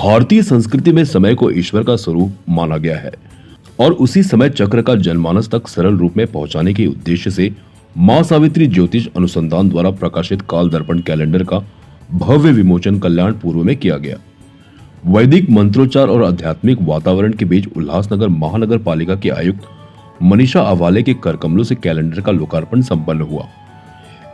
भारतीय संस्कृति में समय को ईश्वर का स्वरूप माना गया है और उसी समय चक्र का जनमानस तक सरल रूप में पहुंचाने के उद्देश्य से मां सावित्री ज्योतिष अनुसंधान द्वारा प्रकाशित काल दर्पण कैलेंडर का भव्य विमोचन कल्याण पूर्व में किया गया। वैदिक मंत्रोच्चार और आध्यात्मिक वातावरण के बीच उल्लासनगर महानगर पालिका के आयुक्त मनीषा अवाले के करकमलों से कैलेंडर का लोकार्पण संपन्न हुआ।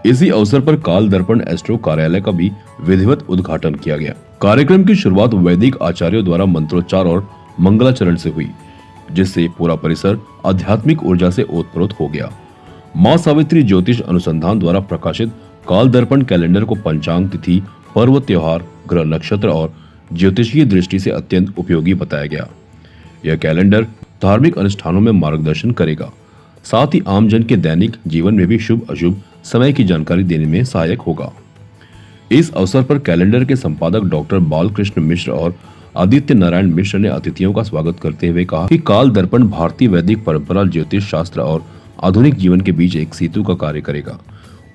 इसी अवसर पर काल दर्पण एस्ट्रो कार्यालय का भी विधिवत उद्घाटन किया गया। कार्यक्रम की शुरुआत वैदिक आचार्यों द्वारा मंत्रोच्चार और मंगलाचरण से हुई, जिससे पूरा परिसर आध्यात्मिक ऊर्जा से ओतप्रोत हो गया। मां सावित्री ज्योतिष अनुसंधान द्वारा प्रकाशित काल दर्पण कैलेंडर को पंचांग, तिथि, पर्व, त्योहार, ग्रह, नक्षत्र और ज्योतिषीय दृष्टि से अत्यंत उपयोगी बताया गया। यह कैलेंडर धार्मिक अनुष्ठानों में मार्गदर्शन करेगा, साथ ही आम जन के दैनिक जीवन में भी शुभ अशुभ समय की जानकारी देने में सहायक होगा। इस अवसर पर कैलेंडर के संपादक डॉक्टर बालकृष्ण मिश्र और आदित्य नारायण मिश्र ने अतिथियों का स्वागत करते हुए कहा कि काल दर्पण भारतीय वैदिक परंपरा, ज्योतिष शास्त्र और आधुनिक जीवन के बीच एक सेतु का कार्य करेगा।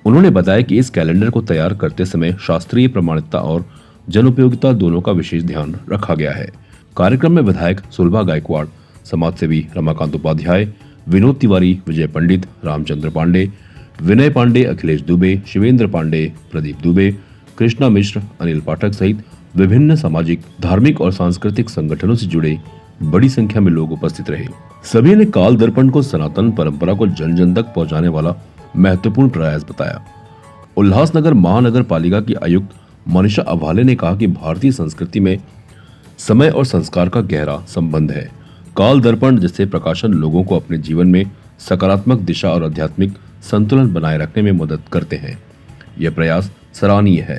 उन्होंने बताया कि इस कैलेंडर को तैयार करते समय शास्त्रीय प्रमाणिकता और जनोपयोगिता दोनों का विशेष ध्यान रखा गया है। कार्यक्रम में विधायक सुलभा गायकवाड़, समाजसेवी रमाकांत उपाध्याय, विनोद तिवारी, विजय पंडित, रामचंद्र पांडे, विनय पांडे, अखिलेश दुबे, शिवेंद्र पांडे, प्रदीप दुबे, कृष्णा मिश्र, अनिल पाठक सहित विभिन्न सामाजिक, धार्मिक और सांस्कृतिक संगठनों से जुड़े बड़ी संख्या में लोग उपस्थित रहे। सभी ने काल दर्पण को सनातन परंपरा को जन जन तक पहुंचाने वाला महत्वपूर्ण प्रयास बताया। उल्लासनगर महानगर पालिका की आयुक्त मनीषा अवाले ने कहा कि भारतीय संस्कृति में समय और संस्कार का गहरा संबंध है। काल दर्पण जैसे प्रकाशन लोगों को अपने जीवन में सकारात्मक दिशा और आध्यात्मिक संतुलन बनाए रखने में मदद करते हैं। यह प्रयास सराहनीय है।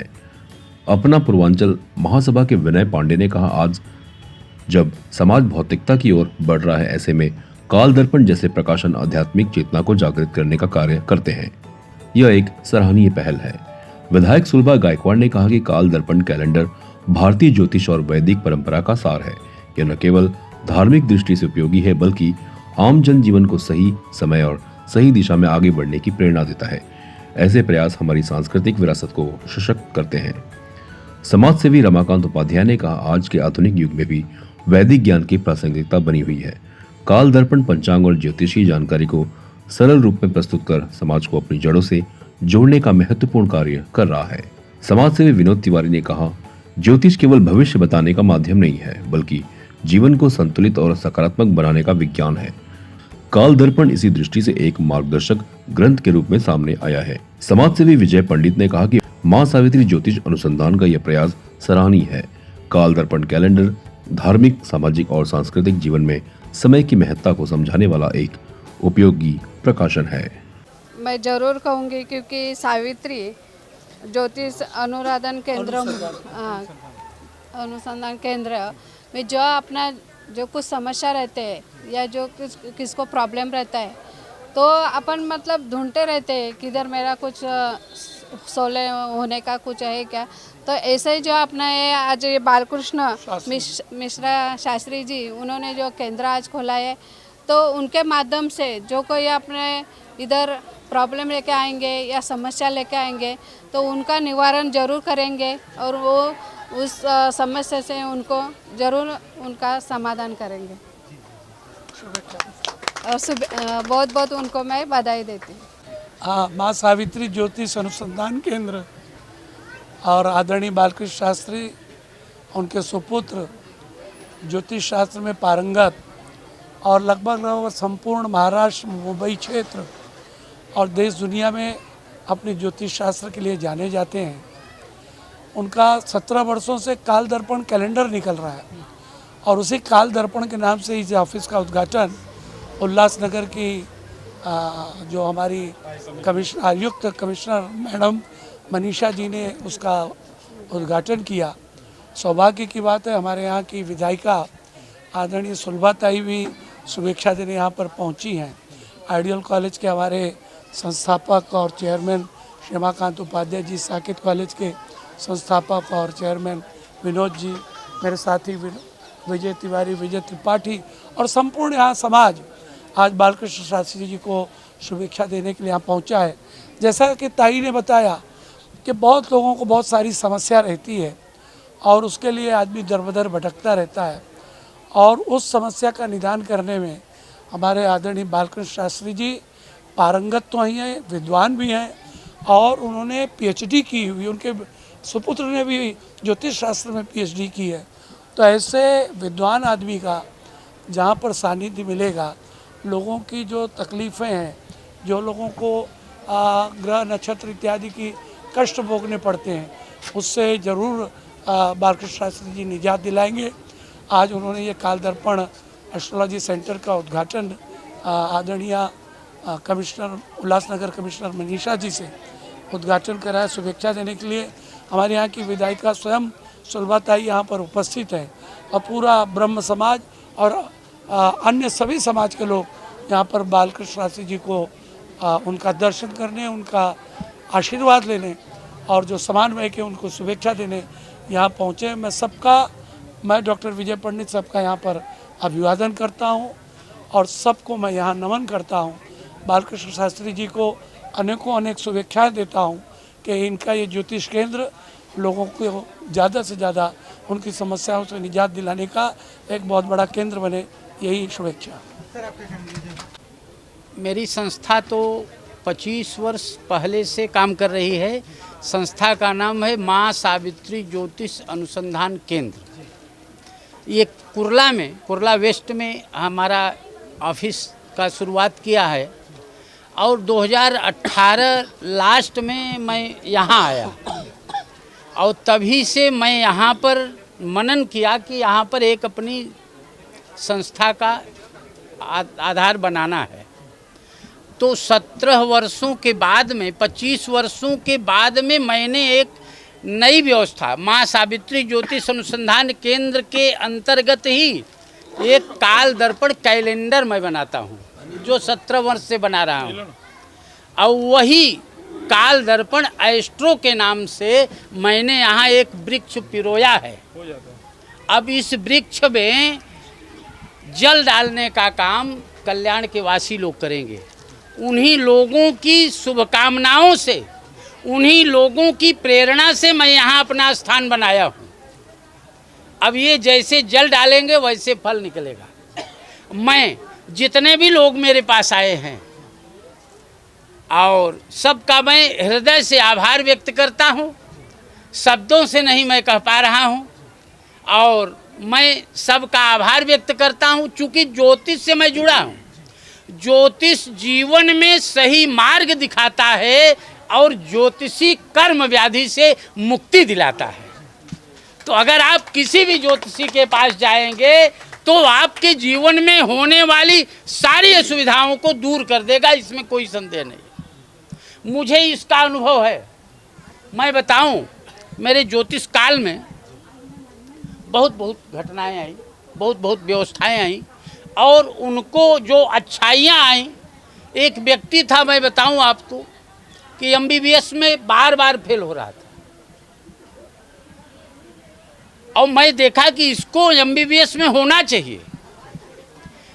अपना पूर्वांचल महासभा के विनय पांडे ने कहा, आज जब समाज भौतिकता की ओर बढ़ रहा है, ऐसे में काल दर्पण जैसे प्रकाशन आध्यात्मिक चेतना को जागृत करने का कार्य करते हैं। यह एक सराहनीय पहल है। विधायक सुलभा गायकवाड़ ने कहा कि काल दर्पण कैलेंडर भारतीय ज्योतिष और वैदिक परंपरा का सार है। यह न केवल धार्मिक दृष्टि से उपयोगी है, बल्कि आम जन जीवन को सही समय और सही दिशा में आगे बढ़ने की प्रेरणा देता है। ऐसे प्रयास हमारी सांस्कृतिक विरासत को सशक्त करते हैं। समाज सेवी रमाकांत उपाध्याय ने कहा, आज के आधुनिक युग में भी वैदिक ज्ञान की प्रासंगिकता बनी हुई है। काल दर्पण पंचांग और ज्योतिषीय जानकारी को सरल रूप में प्रस्तुत कर समाज को अपनी जड़ों से जोड़ने का महत्वपूर्ण कार्य कर रहा है। समाज सेवी विनोद तिवारी ने कहा, ज्योतिष केवल भविष्य बताने का माध्यम नहीं है, बल्कि जीवन को संतुलित और सकारात्मक बनाने का विज्ञान है। काल दर्पण इसी दृष्टि से एक मार्गदर्शक ग्रंथ के रूप में सामने आया है। समाज सेवी विजय पंडित ने कहा कि मां सावित्री ज्योतिष अनुसंधान का यह प्रयास सराहनीय है। काल दर्पण कैलेंडर धार्मिक, सामाजिक और सांस्कृतिक जीवन में समय की महत्ता को समझाने वाला एक उपयोगी प्रकाशन है। मैं जरूर कहूँगी, क्योंकि सावित्री ज्योतिष अनुराधन केंद्र, अनुसंधान केंद्र में जो अपना जो कुछ समस्या रहते हैं या जो किसको प्रॉब्लम रहता है, तो अपन मतलब ढूंढते रहते हैं किधर मेरा कुछ सोले होने का कुछ है क्या। तो ऐसे ही जो अपना ये आज ये बालकृष्ण मिश्रा शास्त्री जी, उन्होंने जो केंद्र आज खोला है, तो उनके माध्यम से जो कोई अपने इधर प्रॉब्लम लेके आएंगे या समस्या लेके आएंगे, तो उनका निवारण जरूर करेंगे और वो उस समस्या से उनको जरूर उनका समाधान करेंगे। और बहुत बहुत उनको मैं बधाई देती हूँ। हाँ, माँ सावित्री ज्योतिष अनुसंधान केंद्र और आदरणीय बालकृष्ण शास्त्री, उनके सुपुत्र ज्योतिष शास्त्र में पारंगत और लगभग संपूर्ण महाराष्ट्र, मुंबई क्षेत्र और देश दुनिया में अपने ज्योतिष शास्त्र के लिए जाने जाते हैं। उनका 17 वर्षों से काल दर्पण कैलेंडर निकल रहा है और उसी काल दर्पण के नाम से इस ऑफिस का उद्घाटन उल्लासनगर की जो हमारी आयुक्त कमिश्नर मैडम मनीषा जी ने उसका उद्घाटन किया। सौभाग्य की बात है, हमारे यहाँ की विधायिका आदरणीय सुलभा ताई भी शुभेच्छा देने यहाँ पर पहुँची हैं। आइडियल कॉलेज के हमारे संस्थापक और चेयरमैन रमाकांत उपाध्याय जी, साकेत कॉलेज के संस्थापक और चेयरमैन विनोद जी, मेरे साथी विजय तिवारी, विजय त्रिपाठी और संपूर्ण यहाँ समाज आज बालकृष्ण शास्त्री जी को शुभेच्छा देने के लिए यहाँ पहुँचा है। जैसा कि ताई ने बताया कि बहुत लोगों को बहुत सारी समस्या रहती है और उसके लिए आदमी दर बदर भटकता रहता है। और उस समस्या का निदान करने में हमारे आदरणीय बालकृष्ण शास्त्री जी पारंगत तो ही हैं, विद्वान भी हैं और उन्होंने पीएचडी की हुई, उनके सुपुत्र ने भी ज्योतिष शास्त्र में पीएचडी की है। तो ऐसे विद्वान आदमी का जहाँ पर सानिध्य मिलेगा, लोगों की जो तकलीफ़ें हैं, जो लोगों को ग्रह नक्षत्र इत्यादि की कष्ट भोगने पड़ते हैं, उससे ज़रूर बालकृष्ण शास्त्री जी निजात दिलाएंगे। आज उन्होंने ये काल दर्पण एस्ट्रोलॉजी सेंटर का उद्घाटन आदरणीय कमिश्नर उल्लासनगर कमिश्नर मनीषा जी से उद्घाटन कराया। शुभेच्छा देने के लिए हमारे यहाँ की विधायिका स्वयं सुलभाताई यहाँ पर उपस्थित है और पूरा ब्रह्म समाज और अन्य सभी समाज के लोग यहाँ पर बालकृष्ण शास्त्री जी को उनका दर्शन करने, उनका आशीर्वाद लेने और जो समन्वय के उनको शुभेच्छा देने यहाँ पहुँचे। मैं डॉक्टर विजय पंडित सबका यहाँ पर अभिवादन करता हूँ और सबको मैं यहाँ नमन करता हूँ। बालकृष्ण शास्त्री जी को अनेक शुभेच्छाएँ देता हूँ कि इनका ये ज्योतिष केंद्र लोगों को ज़्यादा से ज़्यादा उनकी समस्याओं से निजात दिलाने का एक बहुत बड़ा केंद्र बने, यही शुभेच्छा। मेरी संस्था तो 25 वर्ष पहले से काम कर रही है। संस्था का नाम है माँ सावित्री ज्योतिष अनुसंधान केंद्र। ये कुर्ला वेस्ट में हमारा ऑफिस का शुरुआत किया है और 2018 लास्ट में मैं यहाँ आया और तभी से मैं यहाँ पर मनन किया कि यहाँ पर एक अपनी संस्था का आधार बनाना है। तो 17 वर्षों के बाद में 25 वर्षों के बाद में मैंने एक नई व्यवस्था माँ सावित्री ज्योतिष अनुसंधान केंद्र के अंतर्गत ही एक काल दर्पण कैलेंडर मैं बनाता हूँ, जो 17 वर्ष से बना रहा हूँ। और वही काल दर्पण एस्ट्रो के नाम से मैंने यहाँ एक वृक्ष पिरोया है। अब इस वृक्ष में जल डालने का काम कल्याण के वासी लोग करेंगे। उन्हीं लोगों की शुभकामनाओं से, उन्हीं लोगों की प्रेरणा से मैं यहाँ अपना स्थान बनाया हूँ। अब ये जैसे जल डालेंगे वैसे फल निकलेगा। मैं जितने भी लोग मेरे पास आए हैं और सबका मैं हृदय से आभार व्यक्त करता हूँ, शब्दों से नहीं मैं कह पा रहा हूँ। और मैं सबका आभार व्यक्त करता हूँ चूँकि ज्योतिष से मैं जुड़ा हूँ। ज्योतिष जीवन में सही मार्ग दिखाता है और ज्योतिषी कर्म व्याधि से मुक्ति दिलाता है। तो अगर आप किसी भी ज्योतिषी के पास जाएंगे तो आपके जीवन में होने वाली सारी असुविधाओं को दूर कर देगा, इसमें कोई संदेह नहीं। मुझे इसका अनुभव है। मैं बताऊं, मेरे ज्योतिष काल में बहुत घटनाएं आई, बहुत व्यवस्थाएं आई और उनको जो अच्छाइयाँ आई। एक व्यक्ति था, मैं बताऊं आपको, कि MBBS में बार फेल हो रहा था और मैं देखा कि इसको MBBS में होना चाहिए,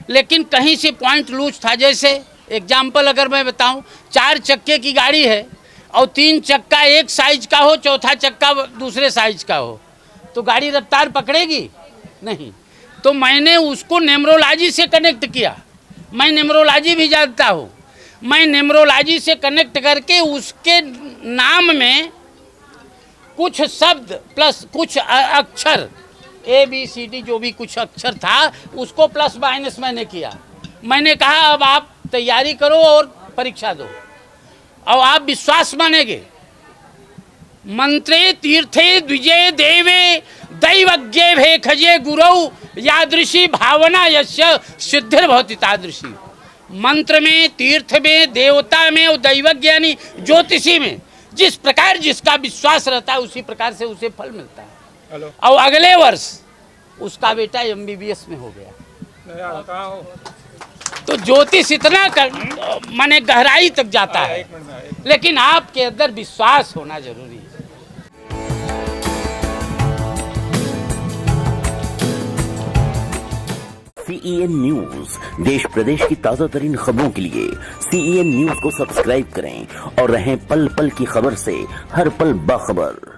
लेकिन कहीं से पॉइंट लूज था। जैसे एग्जाम्पल अगर मैं बताऊं, 4 चक्के की गाड़ी है और 3 चक्का एक साइज का हो, चौथा चक्का दूसरे साइज का हो, तो गाड़ी रफ्तार पकड़ेगी नहीं। तो मैंने उसको न्यूमरोलॉजी से कनेक्ट किया। मैं न्यूमरोलॉजी भी जानता हूँ। मैं न्यूमरोलॉजी से कनेक्ट करके उसके नाम में कुछ शब्द प्लस कुछ अक्षर ABCD जो भी कुछ अक्षर था उसको प्लस माइनस मैंने किया। मैंने कहा अब आप तैयारी करो और परीक्षा दो और आप विश्वास मानेंगे। मंत्रे तीर्थे द्विजय देवे दैवज्ञे भेखजे गुरौ यादृशी भावना यस्य सिद्धिर्भवति तादृशी। मंत्र में, तीर्थ में, देवता में और दैवज्ञ यानी ज्योतिषी में जिस प्रकार जिसका विश्वास रहता है उसी प्रकार से उसे फल मिलता है। और अगले वर्ष उसका बेटा MBBS में हो गया। तो ज्योतिष इतना माने गहराई तक जाता है, लेकिन आपके अंदर विश्वास होना जरूरी है। CEN न्यूज देश प्रदेश की ताजा तरीन खबरों के लिए CEN न्यूज को सब्सक्राइब करें और रहें पल पल की खबर से हर पल बाखबर।